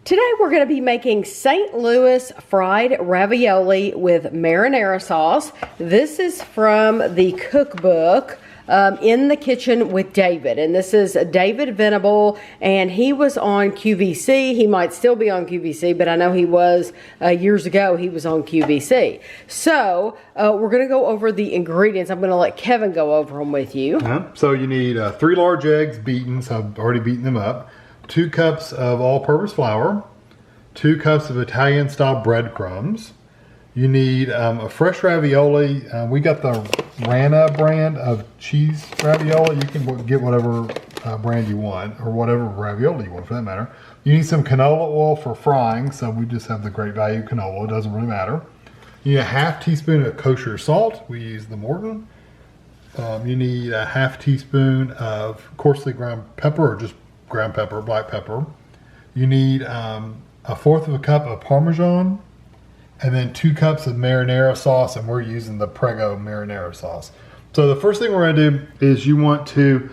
Today we're going to be making St. Louis fried ravioli with marinara sauce. This is from the cookbook In the Kitchen with David, and this is David Venable, and he was on QVC. He might still be on QVC, but I know he was years ago. He was on QVC. So we're going to go over the ingredients. I'm going to let Kevin go over them with you. So you need 3 large eggs beaten, so I've already beaten them up. 2 cups of all-purpose flour, 2 cups of Italian-style breadcrumbs. You need a fresh ravioli. We got the Rana brand of cheese ravioli. You can get whatever brand you want, or whatever ravioli you want for that matter. You need some canola oil for frying, so we just have the Great Value canola. It doesn't really matter. You need a ½ teaspoon of kosher salt. We use the Morton. You need a ½ teaspoon of coarsely ground pepper, or just ground pepper, black pepper. You need a 1/4 cup of Parmesan, and then 2 cups of marinara sauce, and we're using the Prego marinara sauce. So the first thing we're gonna do is you want to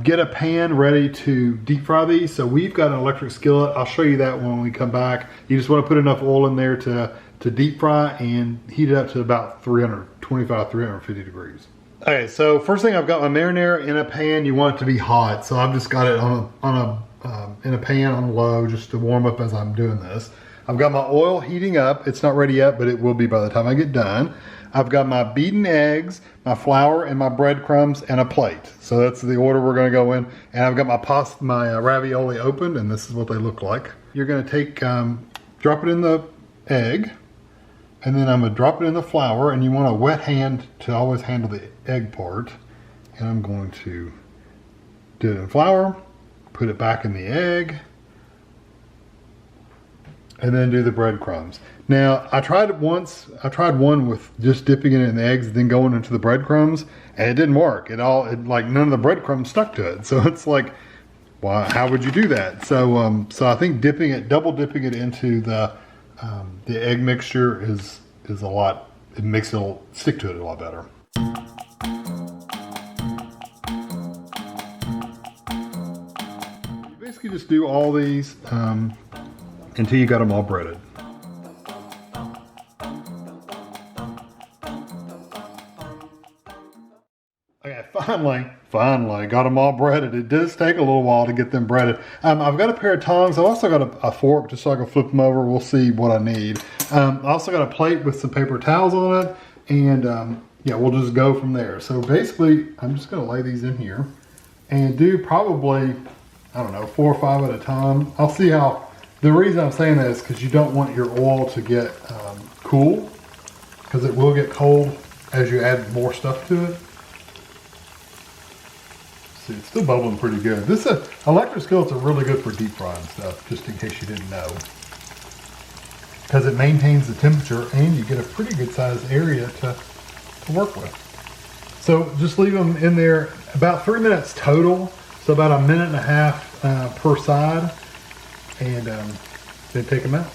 get a pan ready to deep fry these. So we've got an electric skillet. I'll show you that when we come back. You just wanna put enough oil in there to deep fry and heat it up to about 325, 350 degrees. Okay, so first thing, I've got my marinara in a pan. You want it to be hot, so I've just got it in a pan on low just to warm up as I'm doing this. I've got my oil heating up. It's not ready yet, but it will be by the time I get done. I've got my beaten eggs, my flour, and my breadcrumbs, and a plate. So that's the order we're gonna go in. And I've got my ravioli opened, and this is what they look like. You're gonna take, drop it in the egg, and then I'm gonna drop it in the flour, and you want a wet hand to always handle the egg part. And I'm going to do it in flour, put it back in the egg, and then do the breadcrumbs. Now, I tried one with just dipping it in the eggs, then going into the breadcrumbs, and it didn't work. Like none of the breadcrumbs stuck to it. So it's like, well, how would you do that? So, so I think double dipping it into the egg mixture is a lot. It'll stick to it a lot better. You basically just do all these until you got them all breaded. Okay, finally got them all breaded. It does take a little while to get them breaded. I've got a pair of tongs. I've also got a fork just so I can flip them over. We'll see what I need. I also got a plate with some paper towels on it, and yeah, we'll just go from there. So basically, I'm just gonna lay these in here and do probably, I don't know, 4 or 5 at a time. I'll see how. The reason I'm saying that is because you don't want your oil to get cool, because it will get cold as you add more stuff to it. See, it's still bubbling pretty good. This electric skillets are really good for deep frying stuff, just in case you didn't know. Because it maintains the temperature and you get a pretty good sized area to work with. So just leave them in there about 3 minutes total. So about 1.5 minutes per side. And then take them out.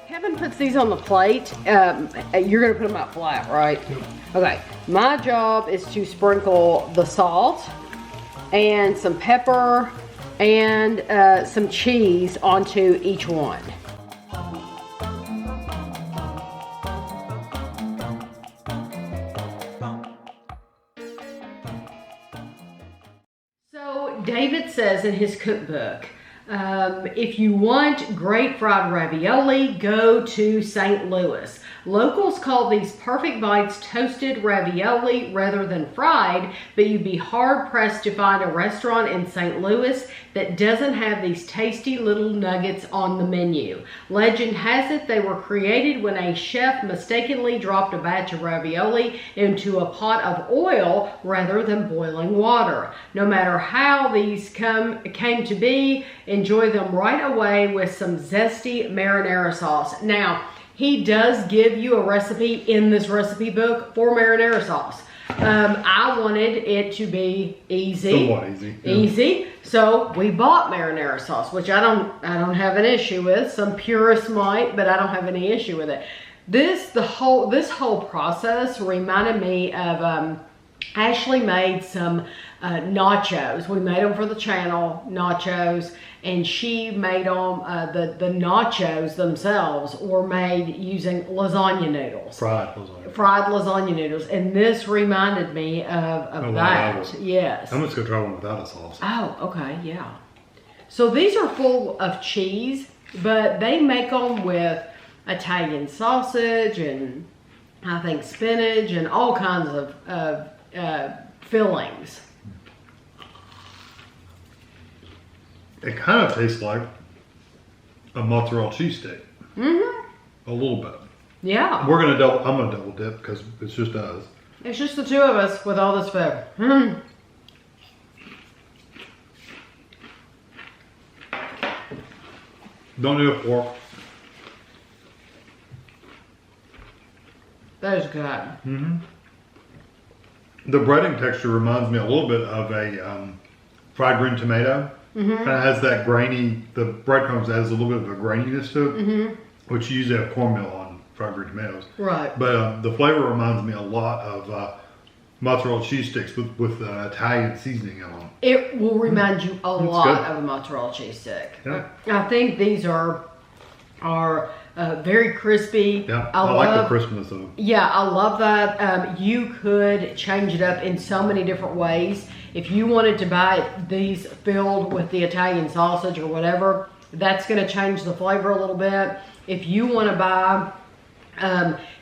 Kevin puts these on the plate. You're gonna put them out flat, right? Yep. Okay, my job is to sprinkle the salt and some pepper and some cheese onto each one. David says in his cookbook, if you want great fried ravioli, go to St. Louis. Locals call these perfect bites toasted ravioli rather than fried, but you'd be hard-pressed to find a restaurant in St. Louis that doesn't have these tasty little nuggets on the menu. Legend has it they were created when a chef mistakenly dropped a batch of ravioli into a pot of oil rather than boiling water. No matter how these came to be, enjoy them right away with some zesty marinara sauce. Now, he does give you a recipe in this recipe book for marinara sauce. I wanted it to be easy. Somewhat easy. Yeah. Easy. So we bought marinara sauce, which I don't have an issue with. Some purists might, but I don't have any issue with it. This whole process reminded me of Ashley made some nachos. We made them for the channel, nachos, and she made them, the nachos themselves were made using lasagna noodles. Fried lasagna. Fried lasagna noodles. And this reminded me of that. Yes. I'm just going to try one without a sauce. Oh, okay, yeah. So these are full of cheese, but they make them with Italian sausage and I think spinach and all kinds of fillings. It kind of tastes like a mozzarella cheese steak. Mm-hmm. A little bit. Yeah. I'm gonna double dip because it's just us. It's just the two of us with all this food. Mm. Don't need a fork. That is good. Mm-hmm. The breading texture reminds me a little bit of a fried green tomato. Mm-hmm. Kind of has that grainy, the breadcrumbs has a little bit of a graininess to it, mm-hmm. which you usually have cornmeal on fried green tomatoes. Right. But the flavor reminds me a lot of mozzarella cheese sticks with Italian seasoning on them. It will remind you a lot of a mozzarella cheese stick. Yeah. I think these are very crispy. Yeah, I like the crispness of them. Yeah, I love that. You could change it up in so many different ways. If you wanted to buy these filled with the Italian sausage or whatever, that's going to change the flavor a little bit. If you want to buy,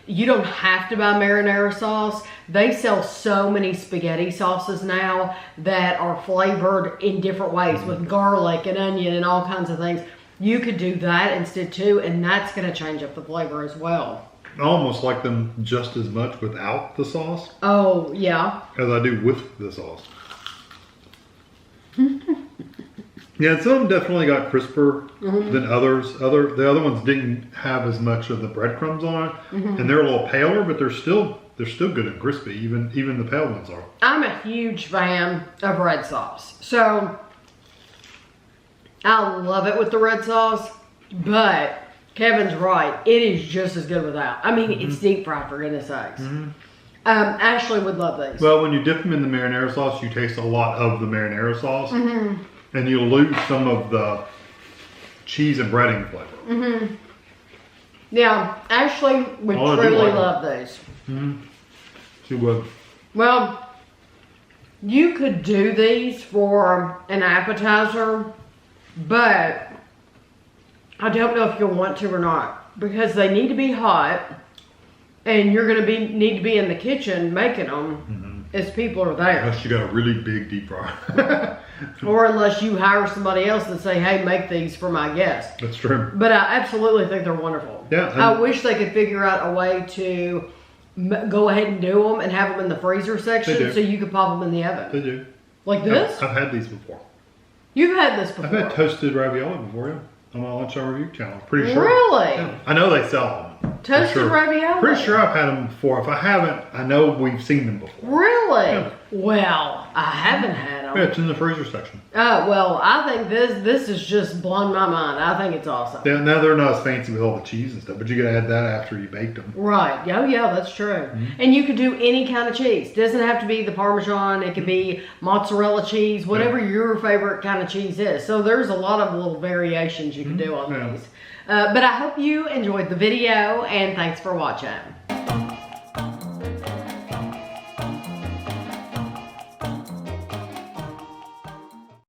you don't have to buy marinara sauce. They sell so many spaghetti sauces now that are flavored in different ways with garlic and onion and all kinds of things. You could do that instead too, and that's going to change up the flavor as well. I almost like them just as much without the sauce. Oh, yeah. As I do with the sauce. Yeah, some of them definitely got crisper than others. The other ones didn't have as much of the breadcrumbs on it, and they're a little paler, but they're still good and crispy. Even the pale ones are. I'm a huge fan of red sauce, so I love it with the red sauce. But Kevin's right; it is just as good without. I mean, it's deep fried, for goodness sakes. Ashley would love these. Well, when you dip them in the marinara sauce, you taste a lot of the marinara sauce. And you'll lose some of the cheese and breading flavor. Yeah, Ashley would truly love these. She would. Well, you could do these for an appetizer, but I don't know if you'll want to or not, because they need to be hot, and you're going to need to be in the kitchen making them as people are there. Unless you got a really big deep fryer. Or unless you hire somebody else and say, hey, make these for my guests. That's true. But I absolutely think they're wonderful. Yeah. I wish they could figure out a way to go ahead and do them and have them in the freezer section so you could pop them in the oven. They do. Like this? I've had these before. You've had this before? I've had toasted ravioli before, yeah. On my Lunch Hour Review channel. Pretty sure. Really? Yeah. I know they sell them. Toasted ravioli? Pretty sure I've had them before. If I haven't, I know we've seen them before. Really? Yeah. Well, I haven't had them. Yeah, it's in the freezer section. Oh, well, I think this has just blown my mind. I think it's awesome. Yeah, now they're not as fancy with all the cheese and stuff, but you gotta add that after you baked them. Right. Oh, yeah, that's true. And you could do any kind of cheese. It doesn't have to be the Parmesan. It could be mozzarella cheese, whatever your favorite kind of cheese is. So there's a lot of little variations you can do on these. But I hope you enjoyed the video, and thanks for watching.